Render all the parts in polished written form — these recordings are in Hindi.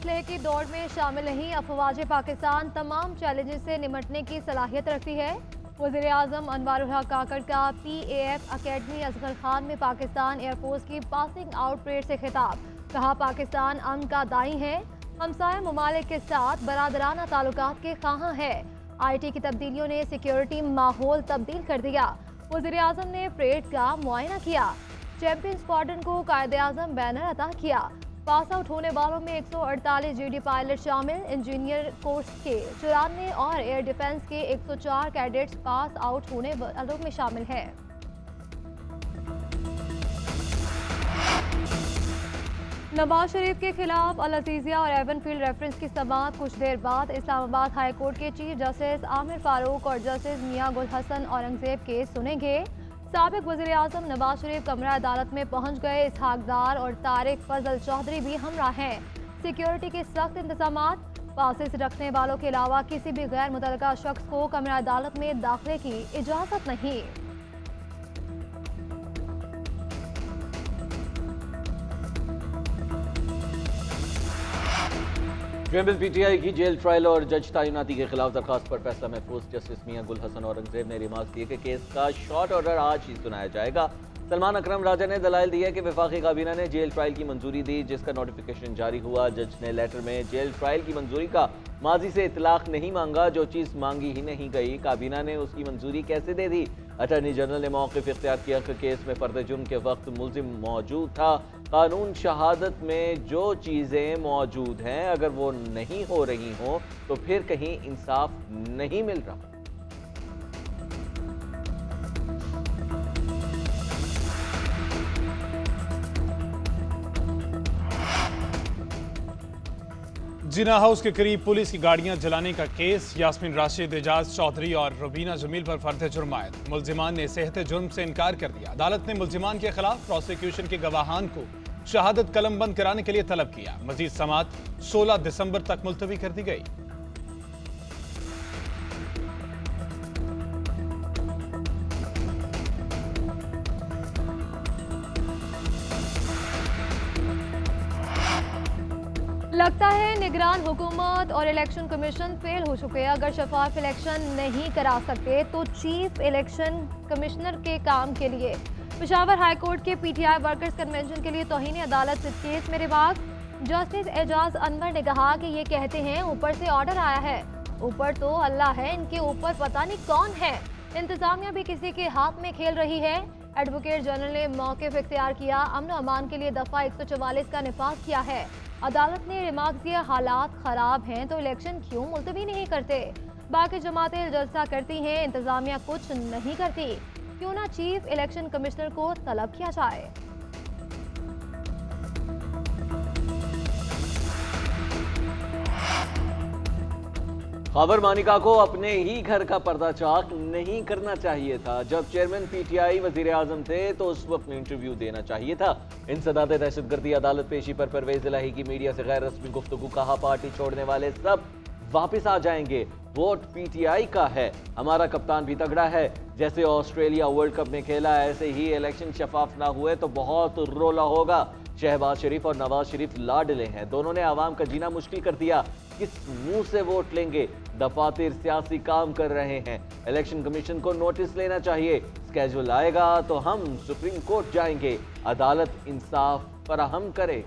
असलहे की दौड़ में शामिल नहीं, अफवाज पाकिस्तान तमाम चैलेंजेस से निमटने की सलाहियत रखती है। वज़ीर आज़म अनवारुल हक काकड़ का PAF अकेडमी असगर खान में पाकिस्तान एयरफोर्स की पासिंग आउट परेड से खिताब। कहा, पाकिस्तान अमन का दाई है, हमसाया ममालिक के साथ बरादराना ताल्लुकात के ख़्वाहां है। IT की तब्दीलियों ने सिक्योरिटी माहौल तब्दील कर दिया। वज़ीर आज़म ने परेड का मुआयना किया। चैंपियन स्क्वाड्रन को कायदे आज़म बैनर अता किया। पास आउट होने वालों में 148 GD पायलट शामिल। इंजीनियर कोर्स के 94 और एयर डिफेंस के 104 कैडेट्स पास आउट होने वालों में शामिल हैं। नवाज शरीफ के खिलाफ अल अजीजिया और एवनफील्ड रेफरेंस की समाअत कुछ देर बाद इस्लामाबाद हाई कोर्ट के चीफ जस्टिस आमिर फारूक और जस्टिस मियां गुल हसन औरंगजेब केस सुनेंगे। साबिक वज़ीर आज़म नवाज शरीफ कमरा अदालत में पहुंच गए। इसहाक डार और तारिक फजल चौधरी भी हमरा हैं। सिक्योरिटी के सख्त इंतजामात। पासेस रखने वालों के अलावा किसी भी गैर मुतल्लका शख्स को कमरा अदालत में दाखिले की इजाज़त नहीं। PTI की जेल ट्रायल और जज तैनाती के खिलाफ दरखास्त पर फैसला महफूज। जस्टिस मियां गुल हसन औरंगजेब ने रिमार्क दिए कि केस का शॉर्ट ऑर्डर आज ही सुनाया जाएगा। सलमान अकरम राजा ने दलाइल दिया कि वफाकी काबीना ने जेल ट्रायल की मंजूरी दी, जिसका नोटिफिकेशन जारी हुआ। जज ने लेटर में जेल ट्रायल की मंजूरी का माजी से इतलाक नहीं मांगा, जो चीज़ मांगी ही नहीं गई, काबीना ने उसकी मंजूरी कैसे दे दी। अटॉर्नी जनरल ने मौक़िफ़ इख्तियार किया कि केस में फर्द जुर्म के वक्त मुल्ज़िम मौजूद था। कानून शहादत में जो चीज़ें मौजूद हैं अगर वो नहीं हो रही हों तो फिर कहीं इंसाफ नहीं मिल रहा। जिना हाउस के करीब पुलिस की गाड़ियां जलाने का केस। यास्मीन राशिद, एजाज चौधरी और रुबीना जमील पर फर्द जुर्म आयद। मुल्जिमान ने सेहत जुर्म से इनकार कर दिया। अदालत ने मुल्जिमान के खिलाफ प्रोसिक्यूशन के गवाहान को शहादत कलम बंद कराने के लिए तलब किया। मजीद समाअत 16 दिसंबर तक मुलतवी कर दी गई। लगता है निगरान हुकूमत और इलेक्शन कमीशन फेल हो चुके हैं। अगर शफाफ इलेक्शन नहीं करा सकते तो चीफ इलेक्शन कमिश्नर के काम के लिए पेशावर हाई कोर्ट के PTI वर्कर्स कन्वेंशन के लिए तौहीन अदालत केस में रिमार्क। जस्टिस एजाज अनवर ने कहा कि ये कहते हैं ऊपर से ऑर्डर आया है। ऊपर तो अल्लाह है, इनके ऊपर पता नहीं कौन है। इंतजामिया भी किसी के हाथ में खेल रही है। एडवोकेट जनरल ने मौक़िफ़ इख्तियार किया। अमन अमान के लिए दफ़ा 144 का निफाज किया है। अदालत ने रिमार्क दिया, हालात ख़राब हैं तो इलेक्शन क्यों मुलतवी नहीं करते। बाकी जमातें जलसा करती हैं, इंतजामिया कुछ नहीं करती। क्यों ना चीफ इलेक्शन कमिश्नर को तलब किया जाए। खबर मानिका को अपने ही घर का पर्दाचाक नहीं करना चाहिए था। जब चेयरमैन PTI वजीर आजम थे तो उस वक्त इंटरव्यू देना चाहिए था। इंसदाद दहशतगर्दी अदालत पेशी पर परवेज इलाही की मीडिया से गैर रस्मी गुफ्तगू। कहा, पार्टी छोड़ने वाले सब वापस आ जाएंगे, वोट PTI का है, हमारा कप्तान भी तगड़ा है। जैसे ऑस्ट्रेलिया वर्ल्ड कप में खेला ऐसे ही इलेक्शन शफाफ ना हुए तो बहुत रोला होगा। शहबाज शरीफ और नवाज शरीफ लाडले हैं, दोनों ने आवाम का जीना मुश्किल कर दिया। किस मुंह से वोट लेंगे। दफातर सियासी काम कर रहे हैं। इलेक्शन कमीशन को नोटिस लेना चाहिए। स्केड्यूल आएगा तो हम सुप्रीम कोर्ट जाएंगे, अदालत इंसाफ फराहम करे।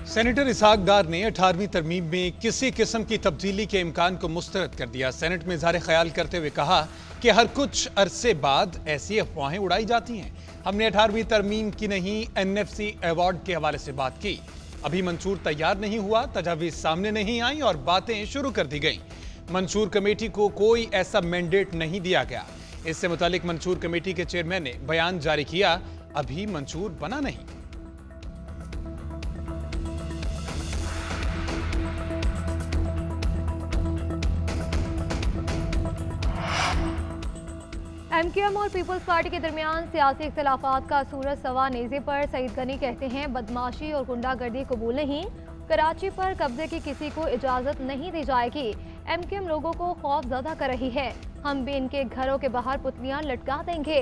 सेनेटर इसहाक डार ने 18वीं तरमीम में किसी किस्म की तब्दीली के इम्कान को मुस्तरद कर दिया। सेनेट में इज़हार ख्याल करते हुए कहा कि हर कुछ अरसे बाद ऐसी अफवाहें उड़ाई जाती हैं। हमने 18वीं तरमीम की नहीं, NFC अवार्ड के हवाले से बात की। अभी मंशूर तैयार नहीं हुआ, तजावीज़ सामने नहीं आई और बातें शुरू कर दी गई। मंशूर कमेटी को कोई ऐसा मैंडेट नहीं दिया गया। इससे मुतालिक मंशूर कमेटी के चेयरमैन ने बयान जारी किया, अभी मंशूर बना नहीं। MQM और पीपल्स पार्टी के दरमियान सियासी इख्तिलाफात का सूरज सवा नेज़े पर। सईद गनी कहते हैं, बदमाशी और गुंडागर्दी कबूल नहीं। कराची पर कब्जे की किसी को इजाज़त नहीं दी जाएगी। MQM लोगों को खौफ ज़दा कर रही है। हम भी इनके घरों के बाहर पुतलियां लटका देंगे।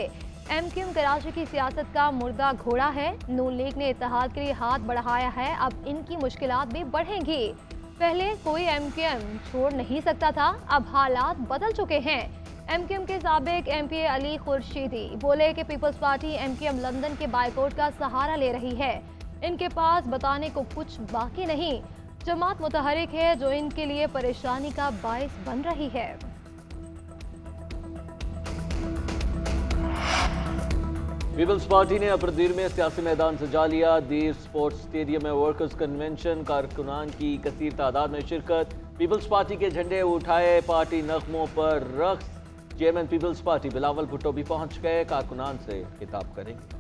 एमक्यूएम कराची की सियासत का मुर्दा घोड़ा है। नून लीग ने इत्तेहाद के लिए हाथ बढ़ाया है, अब इनकी मुश्किलात भी बढ़ेंगी। पहले कोई एमक्यूएम छोड़ नहीं सकता था, अब हालात बदल चुके हैं। एमक्यूएम के साबिक एमपी अली खुर्शीदी बोले कि पीपल्स पार्टी एमक्यूएम लंदन के बायकॉट का सहारा ले रही है। इनके पास बताने को कुछ बाकी नहीं। जमात मुतहरिक है जो इनके लिए परेशानी का बायस बन रही है। पीपल्स पार्टी ने अपर दीर में सियासी मैदान सजा लिया। दीर स्पोर्ट्स स्टेडियम में वर्कर्स कन्वेंशन, कारकुनान की कसीर तादाद में शिरकत। पीपल्स पार्टी के झंडे उठाए, पार्टी नगमों पर रक्स। Chairman Peoples party Bilawal Bhutto भी पहुंच गए, कारकुनान से खिताब करेंगे।